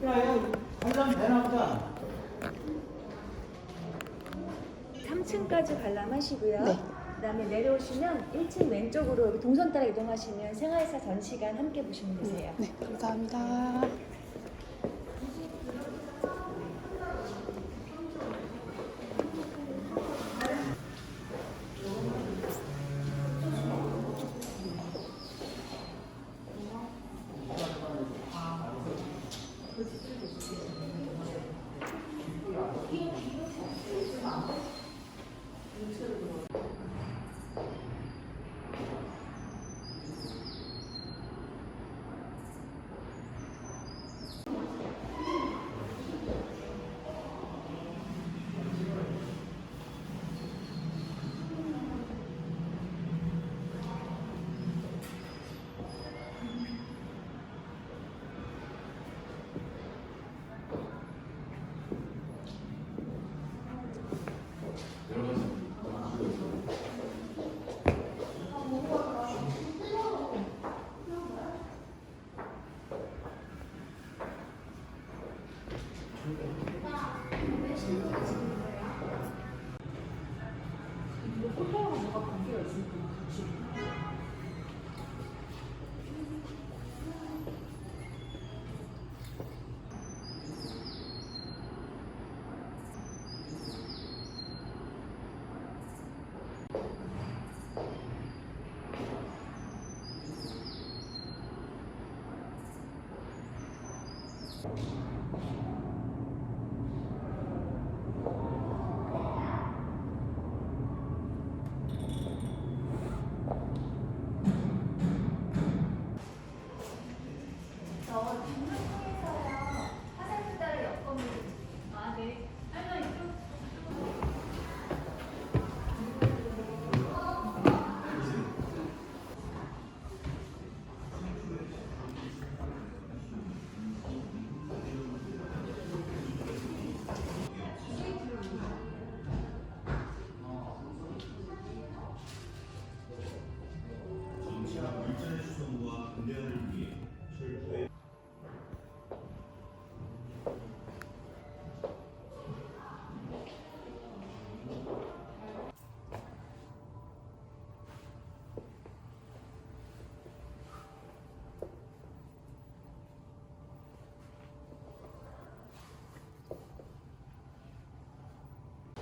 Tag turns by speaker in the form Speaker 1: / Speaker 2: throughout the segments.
Speaker 1: 야, 이거 관람 되나 보다.
Speaker 2: 3층까지 관람하시고요.
Speaker 3: 네.
Speaker 2: 그다음에 내려오시면 1층 왼쪽으로 여기 동선 따라 이동하시면 생활사 전시관 함께 보시면 되세요.
Speaker 3: 네, 감사합니다.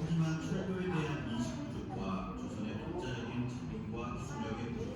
Speaker 4: 하지만 철도에 대한 인식 부족과 조선의 독자적인 장비와 기술력의 부족,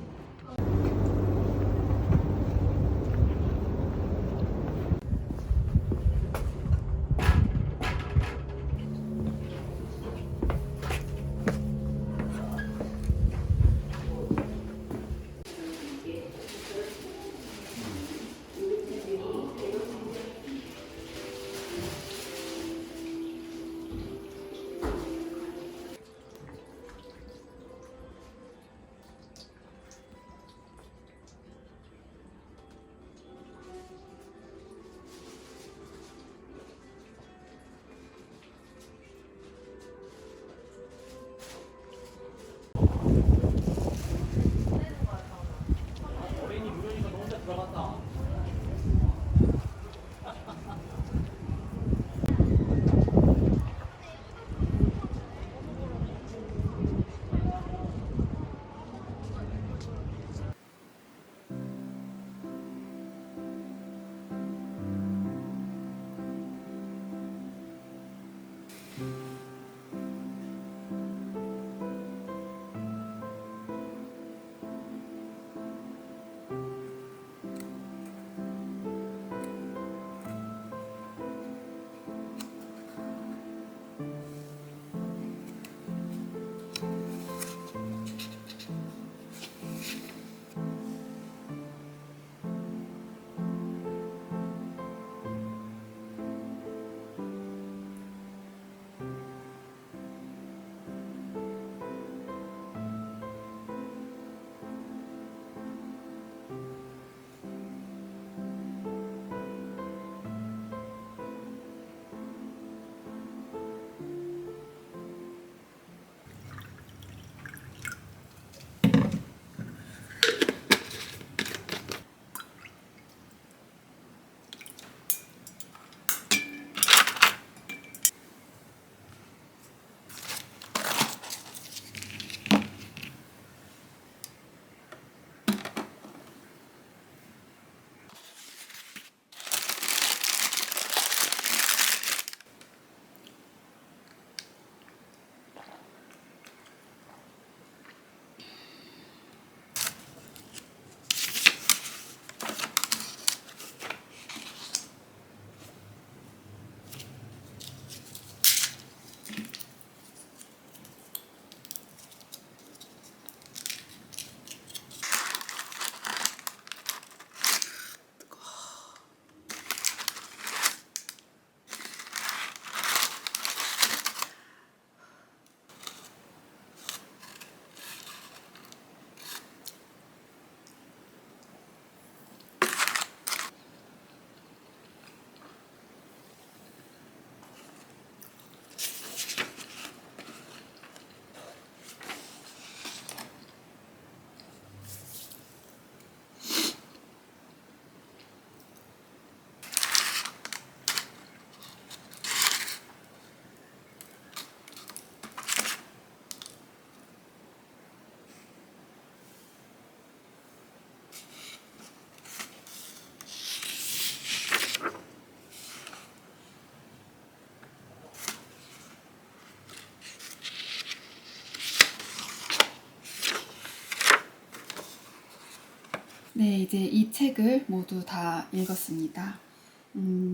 Speaker 3: 네, 이제 이 책을 모두 다 읽었습니다.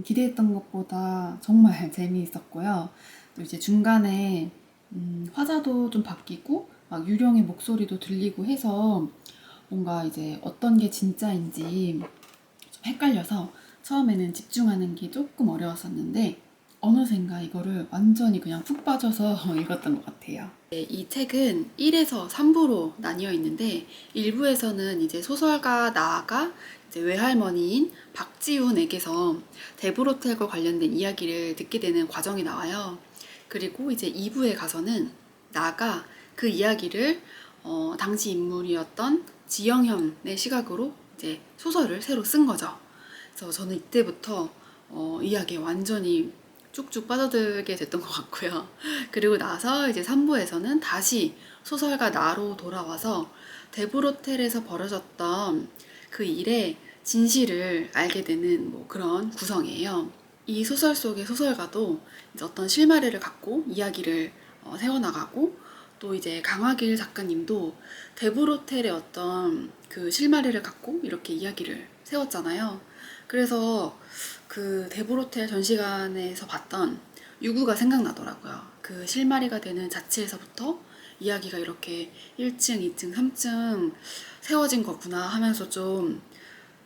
Speaker 3: 기대했던 것보다 정말 재미있었고요. 또 이제 중간에 화자도 좀 바뀌고 막 유령의 목소리도 들리고 해서 뭔가 이제 어떤 게 진짜인지 좀 헷갈려서 처음에는 집중하는 게 조금 어려웠었는데 어느샌가 이거를 완전히 그냥 푹 빠져서 읽었던 것 같아요. 네, 이 책은 1에서 3부로 나뉘어 있는데 1부에서는 이제 소설가 나아가 이제 외할머니인 박지훈에게서 데브로텔과 관련된 이야기를 듣게 되는 과정이 나와요. 그리고 이제 2부에 가서는 나가 그 이야기를 당시 인물이었던 지영현의 시각으로 이제 소설을 새로 쓴 거죠. 그래서 저는 이때부터 이야기에 완전히 쭉쭉 빠져들게 됐던 것 같고요. 그리고 나서 이제 3부에서는 다시 소설가 나로 돌아와서 데브로텔에서 벌어졌던 그 일의 진실을 알게 되는 뭐 그런 구성이에요. 이 소설 속의 소설가도 이제 어떤 실마리를 갖고 이야기를 세워나가고 또 이제 강화길 작가님도 데브로텔의 어떤 그 실마리를 갖고 이렇게 이야기를 세웠잖아요. 그래서 그 데브로텔 전시관에서 봤던 유구가 생각나더라고요. 그 실마리가 되는 자체에서부터 이야기가 이렇게 1층, 2층, 3층 세워진 거구나 하면서 좀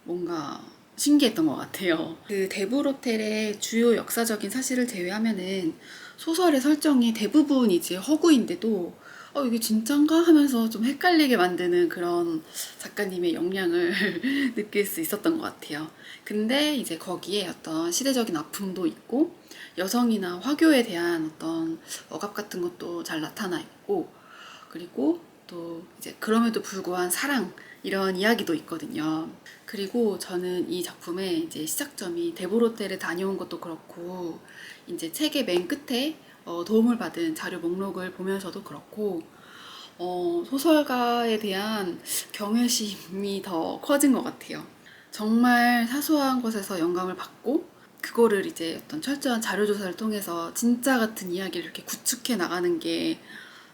Speaker 3: 뭔가 신기했던 것 같아요. 그 데브로텔의 주요 역사적인 사실을 제외하면은 소설의 설정이 대부분 이제 허구인데도 이게 진짠가 하면서 좀 헷갈리게 만드는 그런 작가님의 역량을 느낄 수 있었던 것 같아요. 근데 이제 거기에 어떤 시대적인 아픔도 있고 여성이나 화교에 대한 어떤 억압 같은 것도 잘 나타나 있고 그리고 또 이제 그럼에도 불구한 사랑 이런 이야기도 있거든요. 그리고 저는 이 작품의 이제 시작점이 데브로텔에 다녀온 것도 그렇고 이제 책의 맨 끝에 도움을 받은 자료 목록을 보면서도 그렇고 소설가에 대한 경외심이 더 커진 것 같아요. 정말 사소한 것에서 영감을 받고 그거를 이제 어떤 철저한 자료조사를 통해서 진짜 같은 이야기를 이렇게 구축해 나가는 게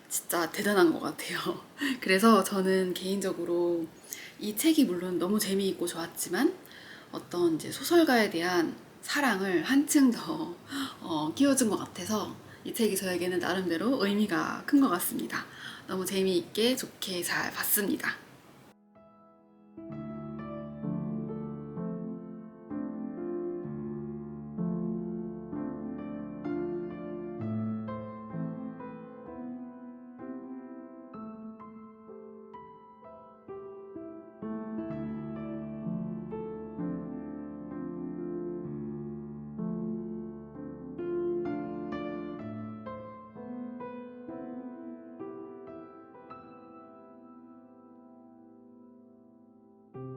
Speaker 3: 진짜 대단한 것 같아요. 그래서 저는 개인적으로 이 책이 물론 너무 재미있고 좋았지만 어떤 이제 소설가에 대한 사랑을 한층 더 끼워준 것 같아서 이 책이 저에게는 나름대로 의미가 큰 것 같습니다. 너무 재미있게 좋게 잘 봤습니다.